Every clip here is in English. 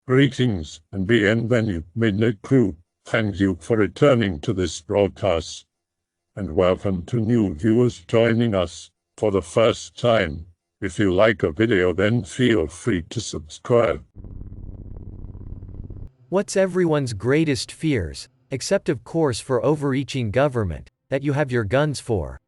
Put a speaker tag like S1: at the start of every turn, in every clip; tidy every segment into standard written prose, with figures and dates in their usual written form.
S1: Greetings and bienvenue, midnight crew. Thank you for returning to this broadcast. And welcome to new viewers joining us for the first time. If you like a video, then feel free to subscribe.
S2: What's everyone's greatest fears, except of course for overreaching government, that you have your guns for?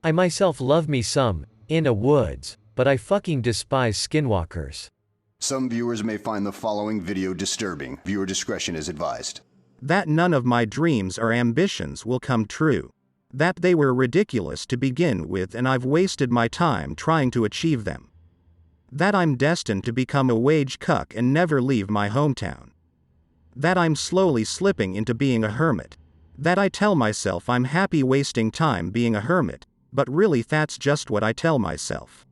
S2: I myself love me some, in a woods, but I fucking despise skinwalkers.
S3: Some viewers may find the following video disturbing. Viewer discretion is advised.
S4: That none of my dreams or ambitions will come true. That they were ridiculous to begin with and I've wasted my time trying to achieve them. That I'm destined to become a wage cuck and never leave my hometown. That I'm slowly slipping into being a hermit. That I tell myself I'm happy wasting time being a hermit, but really that's just what I tell myself.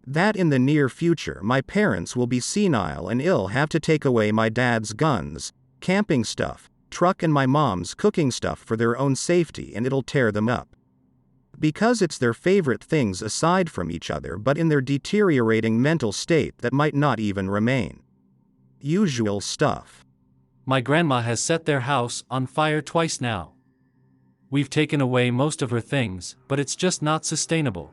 S4: That in the near future my parents will be senile and ill, have to take away my dad's guns, camping stuff, truck and my mom's cooking stuff for their own safety, and it'll tear them up. Because it's their favorite things aside from each other, but in their deteriorating mental state that might not even remain. Usual stuff.
S5: My grandma has set their house on fire twice now. We've taken away most of her things, but it's just not sustainable.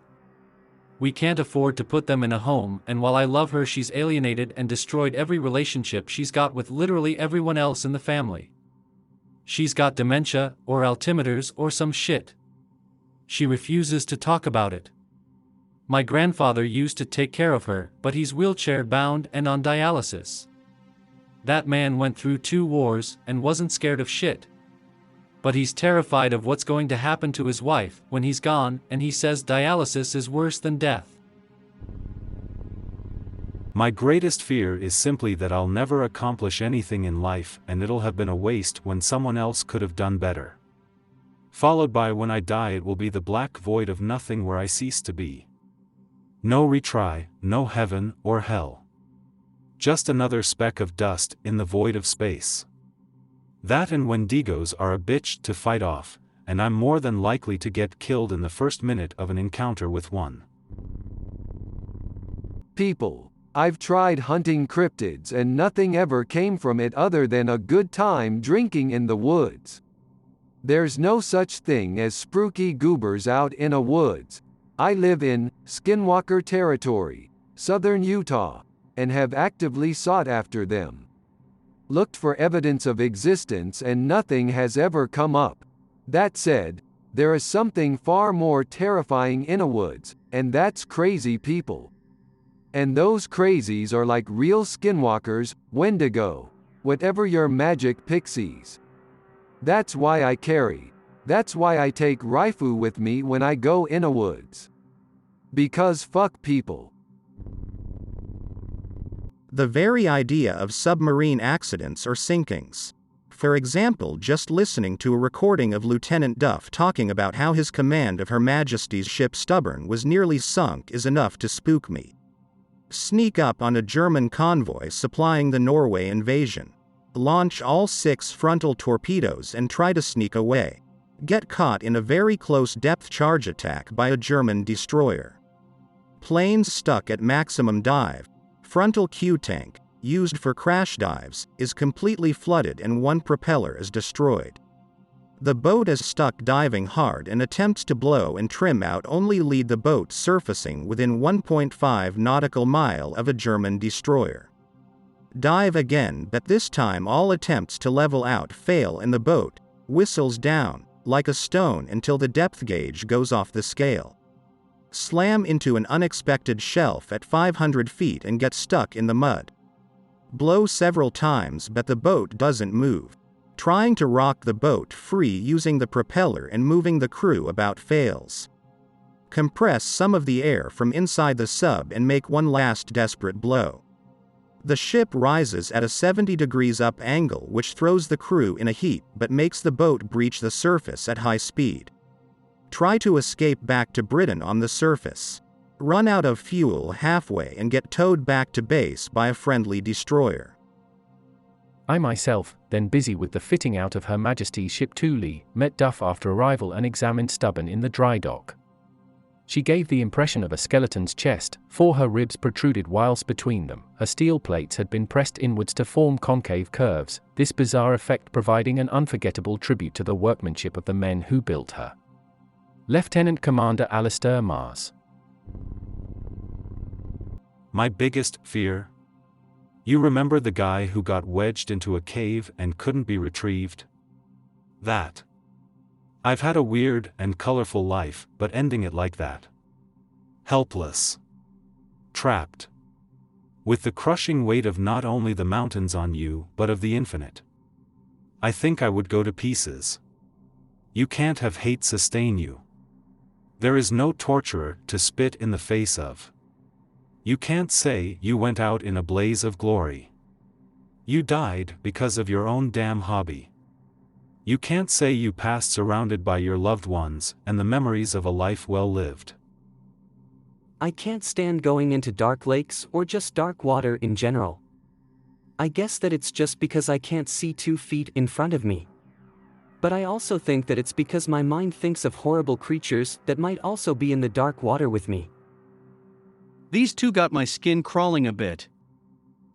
S5: We can't afford to put them in a home, and while I love her, she's alienated and destroyed every relationship she's got with literally everyone else in the family. She's got dementia, or Alzheimer's, or some shit. She refuses to talk about it. My grandfather used to take care of her, but he's wheelchair-bound and on dialysis. That man went through 2 wars and wasn't scared of shit. But he's terrified of what's going to happen to his wife when he's gone, and he says dialysis is worse than death.
S6: My greatest fear is simply that I'll never accomplish anything in life and it'll have been a waste when someone else could have done better. Followed by when I die it will be the black void of nothing where I cease to be. No retry, no heaven or hell. Just another speck of dust in the void of space. That and Wendigos are a bitch to fight off, and I'm more than likely to get killed in the first minute of an encounter with one.
S7: People, I've tried hunting cryptids and nothing ever came from it other than a good time drinking in the woods. There's no such thing as spooky goobers out in a woods. I live in skinwalker territory, southern Utah, and have actively sought after them. Looked for evidence of existence and nothing has ever come up. That said, there is something far more terrifying in a woods, and that's crazy people. And those crazies are like real skinwalkers, Wendigo, whatever your magic pixies. That's why I take Raifu with me when I go in a woods. Because fuck people.
S4: The very idea of submarine accidents or sinkings. For example, just listening to a recording of Lieutenant Duff talking about how his command of Her Majesty's ship Stubborn was nearly sunk is enough to spook me. Sneak up on a German convoy supplying the Norway invasion. Launch all 6 frontal torpedoes and try to sneak away. Get caught in a very close depth charge attack by a German destroyer. Planes stuck at maximum dive. Frontal Q-tank, used for crash dives, is completely flooded and one propeller is destroyed. The boat is stuck diving hard and attempts to blow and trim out only lead the boat surfacing within 1.5 nautical mile of a German destroyer. Dive again, but this time all attempts to level out fail and the boat whistles down, like a stone until the depth gauge goes off the scale. Slam into an unexpected shelf at 500 feet and get stuck in the mud. Blow several times but the boat doesn't move. Trying to rock the boat free using the propeller and moving the crew about fails. Compress some of the air from inside the sub and make one last desperate blow. The ship rises at a 70 degrees up angle which throws the crew in a heap but makes the boat breach the surface at high speed. Try to escape back to Britain on the surface. Run out of fuel halfway and get towed back to base by a friendly destroyer.
S8: I myself, then busy with the fitting out of Her Majesty's ship Thule, met Duff after arrival and examined Stubborn in the dry dock. She gave the impression of a skeleton's chest, for her ribs protruded whilst between them, her steel plates had been pressed inwards to form concave curves, this bizarre effect providing an unforgettable tribute to the workmanship of the men who built her. Lieutenant Commander Alistair Mars.
S6: My biggest fear? You remember the guy who got wedged into a cave and couldn't be retrieved? That. I've had a weird and colorful life, but ending it like that. Helpless. Trapped. With the crushing weight of not only the mountains on you, but of the infinite. I think I would go to pieces. You can't have hate sustain you. There is no torturer to spit in the face of. You can't say you went out in a blaze of glory. You died because of your own damn hobby. You can't say you passed surrounded by your loved ones and the memories of a life well lived.
S9: I can't stand going into dark lakes or just dark water in general. I guess that it's just because I can't see 2 feet in front of me. But I also think that it's because my mind thinks of horrible creatures that might also be in the dark water with me.
S10: These two got my skin crawling a bit.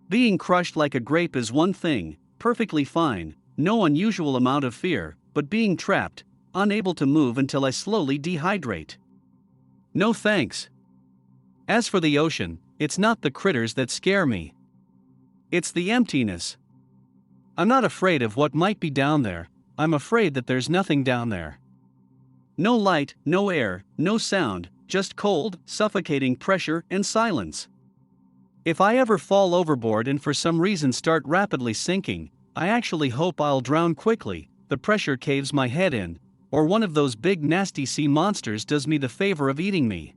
S10: Being crushed like a grape is one thing, perfectly fine. No unusual amount of fear, but being trapped, unable to move until I slowly dehydrate. No thanks. As for the ocean, it's not the critters that scare me. It's the emptiness. I'm not afraid of what might be down there, I'm afraid that there's nothing down there. No light, no air, no sound, just cold, suffocating pressure and silence. If I ever fall overboard and for some reason start rapidly sinking, I actually hope I'll drown quickly, the pressure caves my head in, or one of those big nasty sea monsters does me the favor of eating me.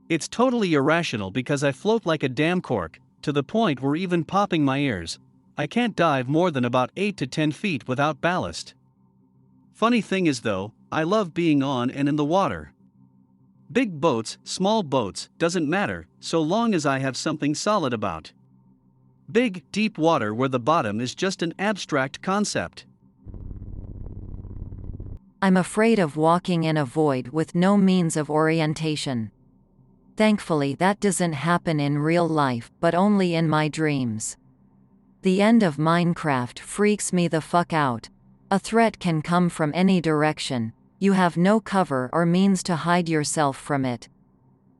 S10: It's totally irrational because I float like a damn cork, to the point where even popping my ears, I can't dive more than about 8 to 10 feet without ballast. Funny thing is though, I love being on and in the water. Big boats, small boats, doesn't matter, so long as I have something solid about. Big, deep water where the bottom is just an abstract concept.
S11: I'm afraid of walking in a void with no means of orientation. Thankfully that doesn't happen in real life, but only in my dreams. The end of Minecraft freaks me the fuck out. A threat can come from any direction, you have no cover or means to hide yourself from it.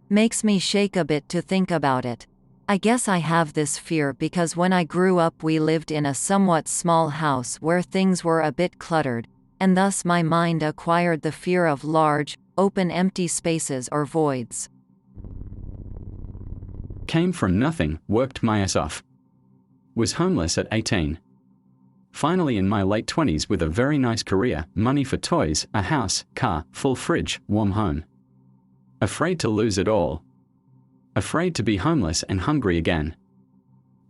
S11: Makes me shake a bit to think about it. I guess I have this fear because when I grew up we lived in a somewhat small house where things were a bit cluttered, and thus my mind acquired the fear of large, open empty spaces or voids.
S12: Came from nothing, worked my ass off. Was homeless at 18. Finally in my late 20s with a very nice career, money for toys, a house, car, full fridge, warm home. Afraid to lose it all. Afraid to be homeless and hungry again.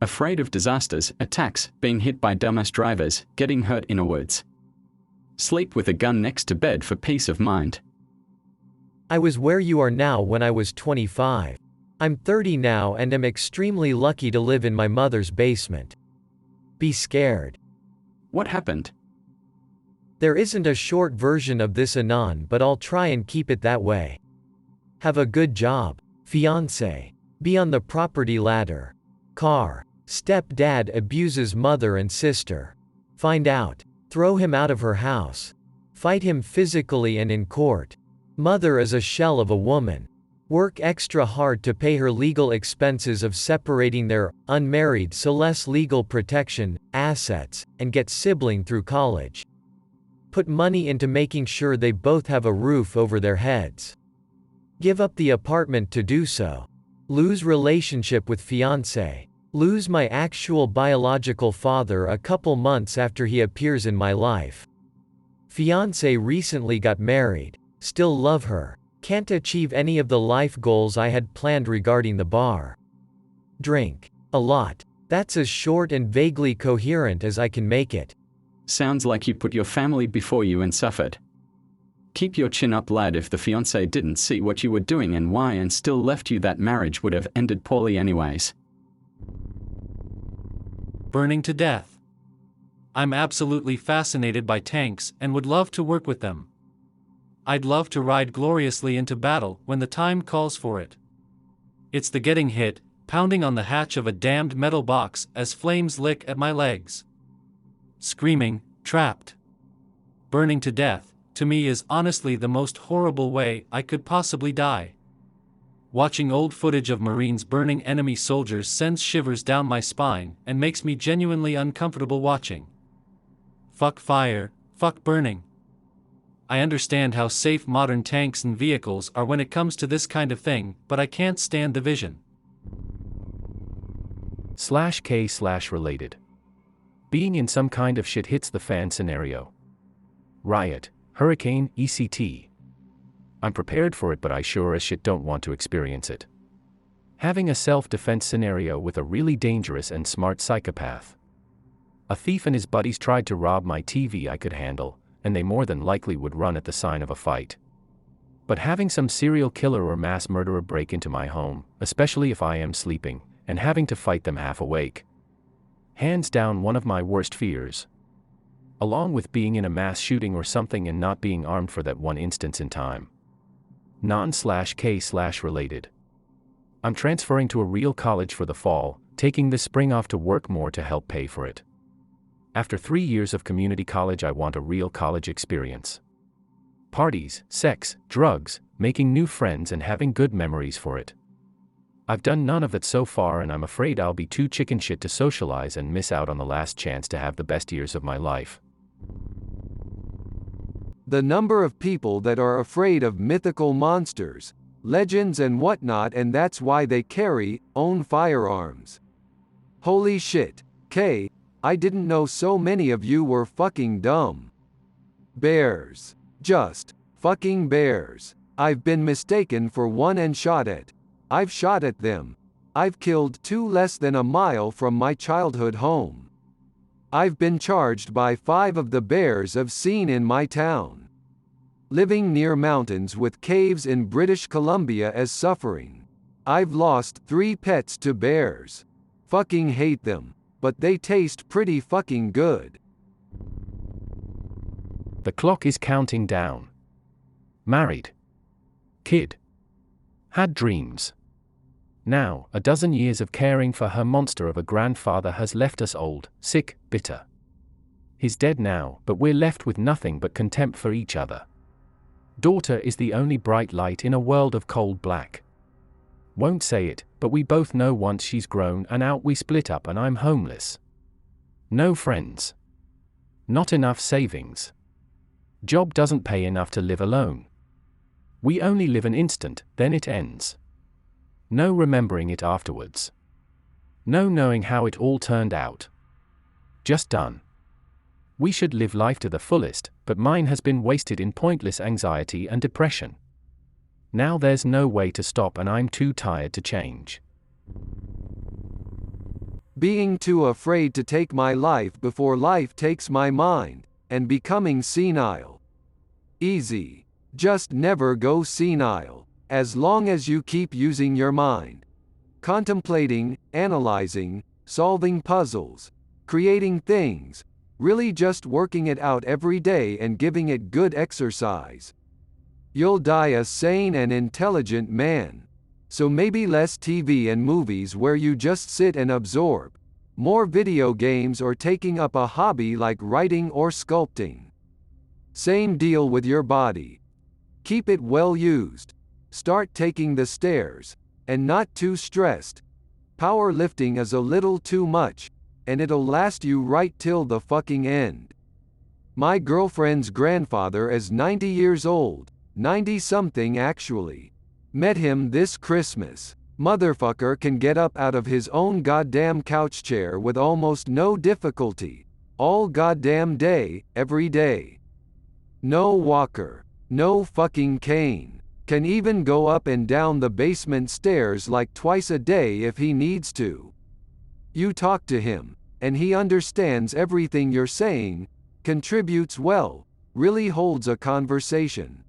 S12: Afraid of disasters, attacks, being hit by dumbass drivers, getting hurt in a woods. Sleep with a gun next to bed for peace of mind.
S2: I was where you are now when I was 25. I'm 30 now and am extremely lucky to live in my mother's basement. Be scared.
S12: What happened?
S2: There isn't a short version of this anon, but I'll try and keep it that way. Have a good job. Fiancé. Be on the property ladder. Car. Stepdad abuses mother and sister. Find out. Throw him out of her house. Fight him physically and in court. Mother is a shell of a woman. Work extra hard to pay her legal expenses of separating their unmarried so less legal protection, assets, and get sibling through college. Put money into making sure they both have a roof over their heads. Give up the apartment to do so. Lose relationship with fiancé. Lose my actual biological father a couple months after he appears in my life. Fiancé recently got married. Still love her. Can't achieve any of the life goals I had planned regarding the bar. Drink. A lot. That's as short and vaguely coherent as I can make it.
S12: Sounds like you put your family before you and suffered. Keep your chin up, lad. If the fiancé didn't see what you were doing and why and still left you, that marriage would have ended poorly anyways.
S5: Burning to death. I'm absolutely fascinated by tanks and would love to work with them. I'd love to ride gloriously into battle when the time calls for it. It's the getting hit, pounding on the hatch of a damned metal box as flames lick at my legs. Screaming, trapped, burning to death, to me is honestly the most horrible way I could possibly die. Watching old footage of Marines burning enemy soldiers sends shivers down my spine and makes me genuinely uncomfortable watching. Fuck fire, fuck burning. I understand how safe modern tanks and vehicles are when it comes to this kind of thing, but I can't stand the vision.
S8: /K/related. Being in some kind of shit hits the fan scenario. Riot, hurricane, etc. I'm prepared for it, but I sure as shit don't want to experience it. Having a self-defense scenario with a really dangerous and smart psychopath. A thief and his buddies tried to rob my TV I could handle, and they more than likely would run at the sign of a fight. But having some serial killer or mass murderer break into my home, especially if I am sleeping, and having to fight them half awake. Hands down one of my worst fears. Along with being in a mass shooting or something and not being armed for that one instance in time. Non/K/related. I'm transferring to a real college for the fall, taking this spring off to work more to help pay for it. After 3 years of community college, I want a real college experience. Parties, sex, drugs, making new friends and having good memories for it. I've done none of that so far, and I'm afraid I'll be too chicken shit to socialize and miss out on the last chance to have the best years of my life.
S7: The number of people that are afraid of mythical monsters, legends and whatnot, and that's why they own firearms. Holy shit, K, I didn't know so many of you were fucking dumb. Bears. Just fucking bears. I've been mistaken for one and shot at. I've shot at them. I've killed 2 less than a mile from my childhood home. I've been charged by 5 of the bears I've seen in my town. Living near mountains with caves in British Columbia as suffering. I've lost 3 pets to bears. Fucking hate them, but they taste pretty fucking good.
S8: The clock is counting down. Married. Kid. Had dreams. Now, a dozen years of caring for her monster of a grandfather has left us old, sick, bitter. He's dead now, but we're left with nothing but contempt for each other. Daughter is the only bright light in a world of cold black. Won't say it, but we both know once she's grown and out we split up and I'm homeless. No friends. Not enough savings. Job doesn't pay enough to live alone. We only live an instant, then it ends. No remembering it afterwards. No knowing how it all turned out. Just done. We should live life to the fullest, but mine has been wasted in pointless anxiety and depression. Now there's no way to stop and I'm too tired to change.
S7: Being too afraid to take my life before life takes my mind, and becoming senile. Easy. Just never go senile. As long as you keep using your mind. Contemplating, analyzing, solving puzzles, creating things, really just working it out every day and giving it good exercise. You'll die a sane and intelligent man. So maybe less TV and movies where you just sit and absorb. More video games or taking up a hobby like writing or sculpting. Same deal with your body. Keep it well used. Start taking the stairs, and not too stressed. Powerlifting is a little too much, and it'll last you right till the fucking end. My girlfriend's grandfather is 90 years old, 90-something actually. Met him this Christmas. Motherfucker can get up out of his own goddamn couch chair with almost no difficulty. All goddamn day, every day. No walker. No fucking cane. Can even go up and down the basement stairs like twice a day if he needs to. You talk to him, and he understands everything you're saying, contributes well, really holds a conversation.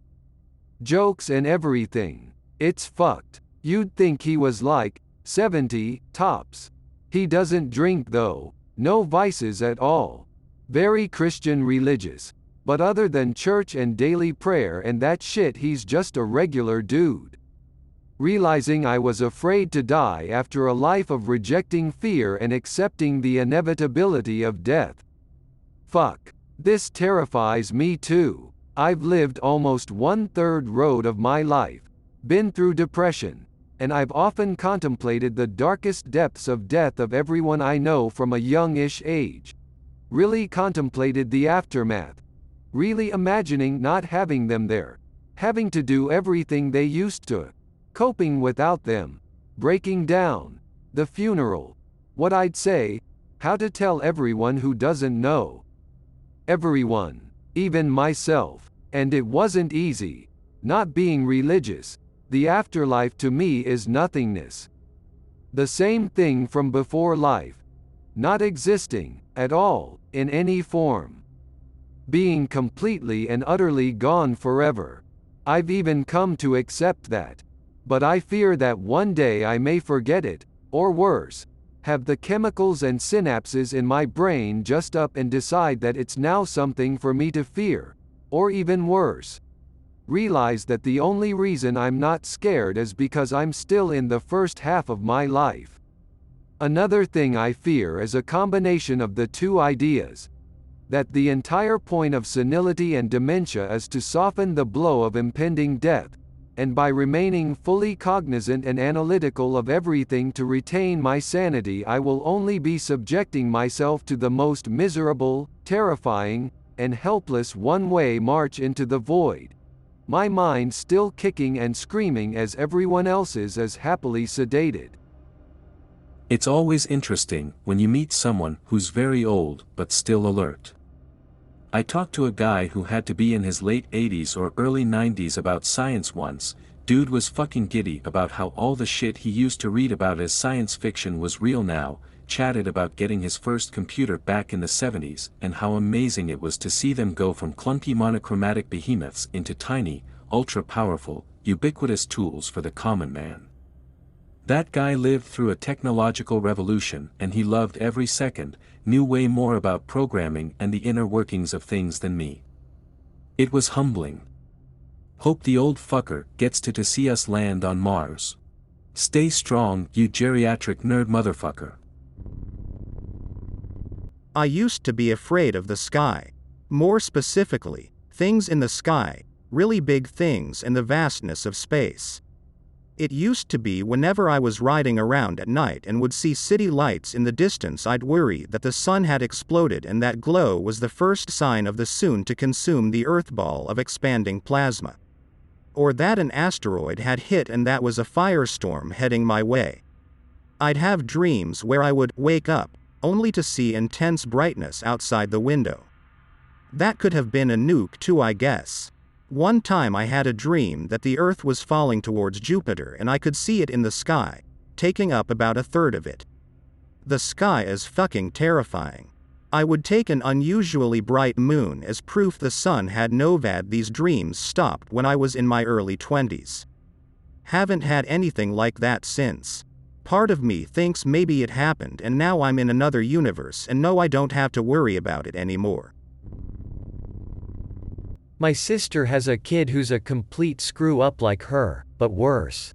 S7: Jokes and everything. It's fucked. You'd think he was like 70, tops. He doesn't drink though, no vices at all. Very Christian religious. but other than church and daily prayer and that shit, he's just a regular dude. Realizing I was afraid to die after a life of rejecting fear and accepting the inevitability of death. Fuck. This terrifies me too. I've lived almost 1/3 road of my life, been through depression, and I've often contemplated the darkest depths of death of everyone I know from a youngish age. Really contemplated the aftermath. Really imagining not having them there, having to do everything they used to, coping without them, breaking down, the funeral, what I'd say, how to tell everyone who doesn't know. Everyone, even myself, and it wasn't easy. Not being religious, the afterlife to me is nothingness. The same thing from before life. Not existing, at all, in any form. Being completely and utterly gone forever. I've even come to accept that. But I fear that one day I may forget it, or worse, have the chemicals and synapses in my brain just up and decide that it's now something for me to fear, or even worse, realize that the only reason I'm not scared is because I'm still in the first half of my life. Another thing I fear is a combination of the two ideas. That the entire point of senility and dementia is to soften the blow of impending death, and by remaining fully cognizant and analytical of everything to retain my sanity, I will only be subjecting myself to the most miserable, terrifying, and helpless one-way march into the void. My mind still kicking and screaming as everyone else's is happily sedated.
S13: It's always interesting when you meet someone who's very old but still alert. I talked to a guy who had to be in his late 80s or early 90s about science once. Dude was fucking giddy about how all the shit he used to read about as science fiction was real now, chatted about getting his first computer back in the 70s, and how amazing it was to see them go from clunky monochromatic behemoths into tiny, ultra-powerful, ubiquitous tools for the common man. That guy lived through a technological revolution and he loved every second, knew way more about programming and the inner workings of things than me. It was humbling. Hope the old fucker gets to see us land on Mars. Stay strong, you geriatric nerd motherfucker.
S4: I used to be afraid of the sky. More specifically, things in the sky, really big things and the vastness of space. It used to be whenever I was riding around at night and would see city lights in the distance, I'd worry that the sun had exploded and that glow was the first sign of the soon-to-consume the Earth ball of expanding plasma. Or that an asteroid had hit and that was a firestorm heading my way. I'd have dreams where I would wake up, only to see intense brightness outside the window. That could have been a nuke too, I guess. One time I had a dream that the Earth was falling towards Jupiter and I could see it in the sky, taking up about 1/3 of it. The sky is fucking terrifying. I would take an unusually bright moon as proof the sun had novad. These dreams stopped when I was in my early 20s. Haven't had anything like that since. Part of me thinks maybe it happened and now I'm in another universe and no, I don't have to worry about it anymore.
S2: My sister has a kid who's a complete screw-up like her, but worse.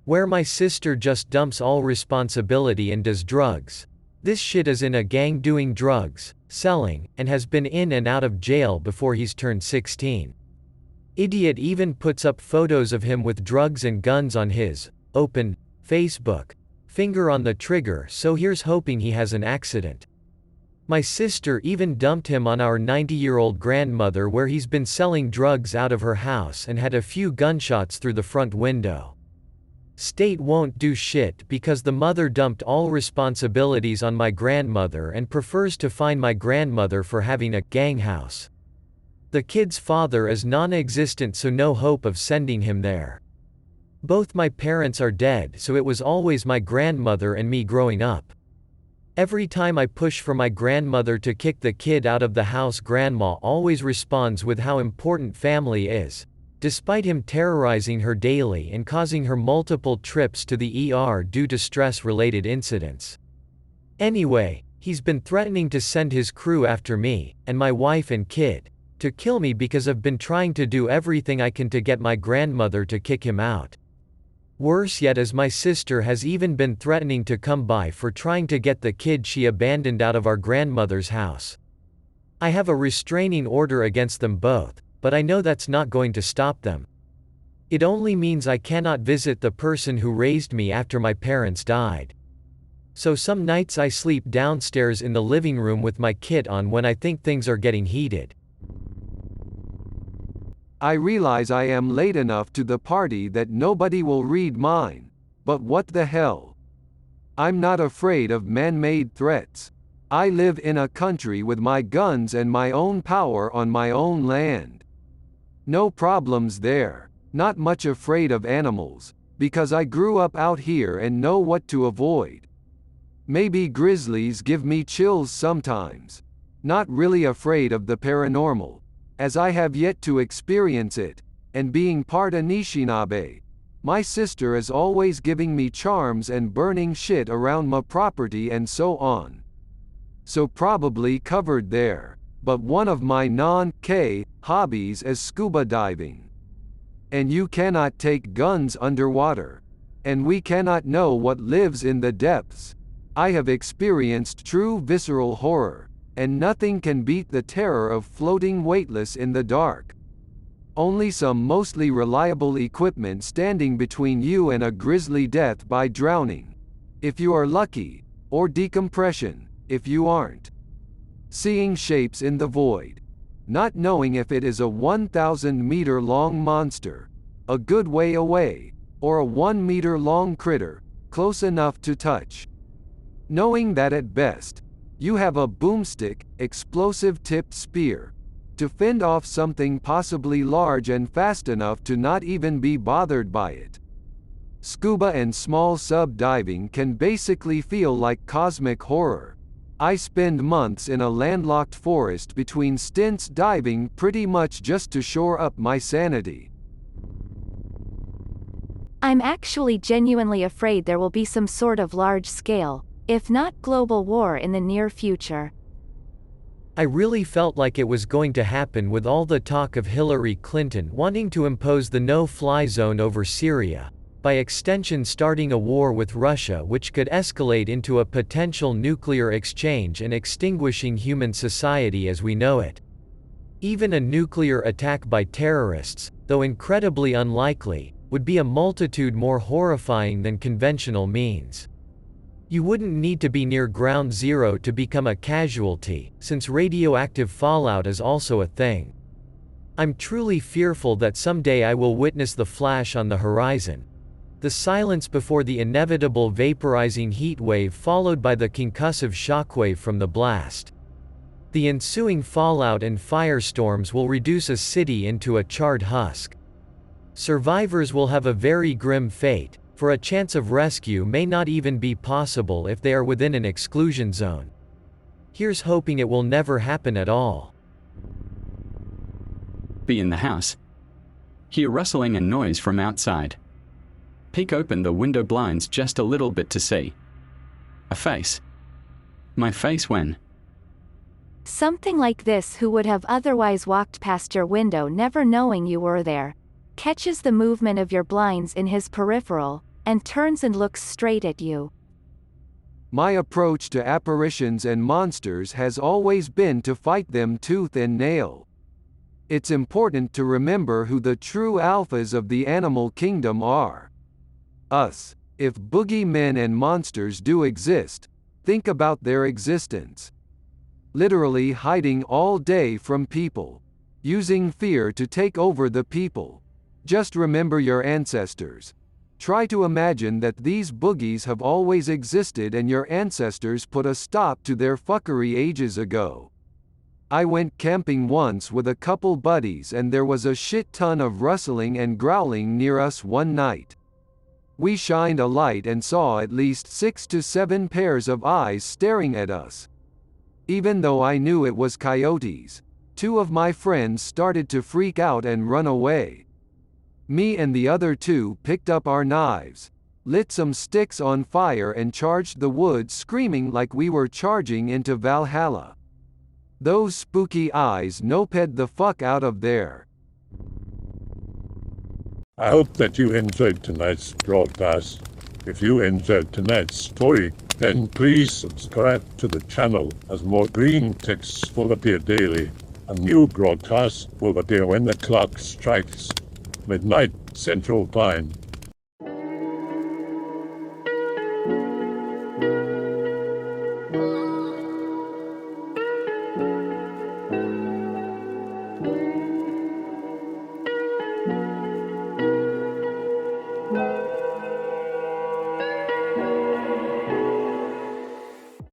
S2: Where my sister just dumps all responsibility and does drugs. This shit is in a gang doing drugs, selling, and has been in and out of jail before he's turned 16. Idiot even puts up photos of him with drugs and guns on his open Facebook. Finger on the trigger, so here's hoping he has an accident. My sister even dumped him on our 90-year-old grandmother where he's been selling drugs out of her house and had a few gunshots through the front window. State won't do shit because the mother dumped all responsibilities on my grandmother and prefers to fine my grandmother for having a gang house. The kid's father is non-existent, so no hope of sending him there. Both my parents are dead, so it was always my grandmother and me growing up. Every time I push for my grandmother to kick the kid out of the house, grandma always responds with how important family is, despite him terrorizing her daily and causing her multiple trips to the ER due to stress-related incidents. Anyway, he's been threatening to send his crew after me, and my wife and kid. to kill me because I've been trying to do everything I can to get my grandmother to kick him out. Worse yet is my sister has even been threatening to come by for trying to get the kid she abandoned out of our grandmother's house. I have a restraining order against them both, but I know that's not going to stop them. It only means I cannot visit the person who raised me after my parents died. So some nights I sleep downstairs in the living room with my kit on when I think things are getting heated.
S7: I realize I am late enough to the party that nobody will read mine, but what the hell? I'm not afraid of man-made threats. I live in a country with my guns and my own power on my own land. No problems there, not much afraid of animals, because I grew up out here and know what to avoid. Maybe grizzlies give me chills sometimes. Not really afraid of the paranormal, as I have yet to experience it, and being part Anishinaabe, my sister is always giving me charms and burning shit around my property and so on. So probably covered there, but one of my non-K hobbies is scuba diving. And you cannot take guns underwater, and we cannot know what lives in the depths. I have experienced true visceral horror, and nothing can beat the terror of floating weightless in the dark. Only some mostly reliable equipment standing between you and a grisly death by drowning, if you are lucky, or decompression, if you aren't. Seeing shapes in the void. Not knowing if it is a 1,000-meter long monster, a good way away, or a 1-meter long critter, close enough to touch. Knowing that at best, you have a boomstick, explosive-tipped spear, to fend off something possibly large and fast enough to not even be bothered by it. Scuba and small sub-diving can basically feel like cosmic horror. I spend months in a landlocked forest between stints diving pretty much just to shore up my sanity.
S14: I'm actually genuinely afraid there will be some sort of large-scale, if not global war in the near future.
S2: I really felt like it was going to happen with all the talk of Hillary Clinton wanting to impose the no-fly zone over Syria, by extension starting a war with Russia which could escalate into a potential nuclear exchange and extinguishing human society as we know it. Even a nuclear attack by terrorists, though incredibly unlikely, would be a multitude more horrifying than conventional means. You wouldn't need to be near ground zero to become a casualty, since radioactive fallout is also a thing. I'm truly fearful that someday I will witness the flash on the horizon. The silence before the inevitable vaporizing heat wave followed by the concussive shockwave from the blast. The ensuing fallout and firestorms will reduce a city into a charred husk. Survivors will have a very grim fate, for a chance of rescue may not even be possible if they are within an exclusion zone. Here's hoping it will never happen at all.
S12: Be in the house. Hear rustling and noise from outside. Peek open the window blinds just a little bit to see. A face. My face when?
S14: Something like this, who would have otherwise walked past your window never knowing you were there, catches the movement of your blinds in his peripheral, and turns and looks straight at you.
S7: My approach to apparitions and monsters has always been to fight them tooth and nail. It's important to remember who the true alphas of the animal kingdom are. Us. If boogeymen and monsters do exist, think about their existence. Literally hiding all day from people. Using fear to take over the people. Just remember your ancestors. Try to imagine that these boogies have always existed and your ancestors put a stop to their fuckery ages ago. I went camping once with a couple buddies and there was a shit ton of rustling and growling near us one night. We shined a light and saw at least 6 to 7 pairs of eyes staring at us. Even though I knew it was coyotes, 2 of my friends started to freak out and run away. Me and the other 2 picked up our knives, lit some sticks on fire and charged the woods screaming like we were charging into Valhalla. Those spooky eyes noped the fuck out of there.
S1: I hope that you enjoyed tonight's broadcast. If you enjoyed tonight's story, then please subscribe to the channel, as more green texts will appear daily. A new broadcast will appear when the clock strikes midnight Central Time.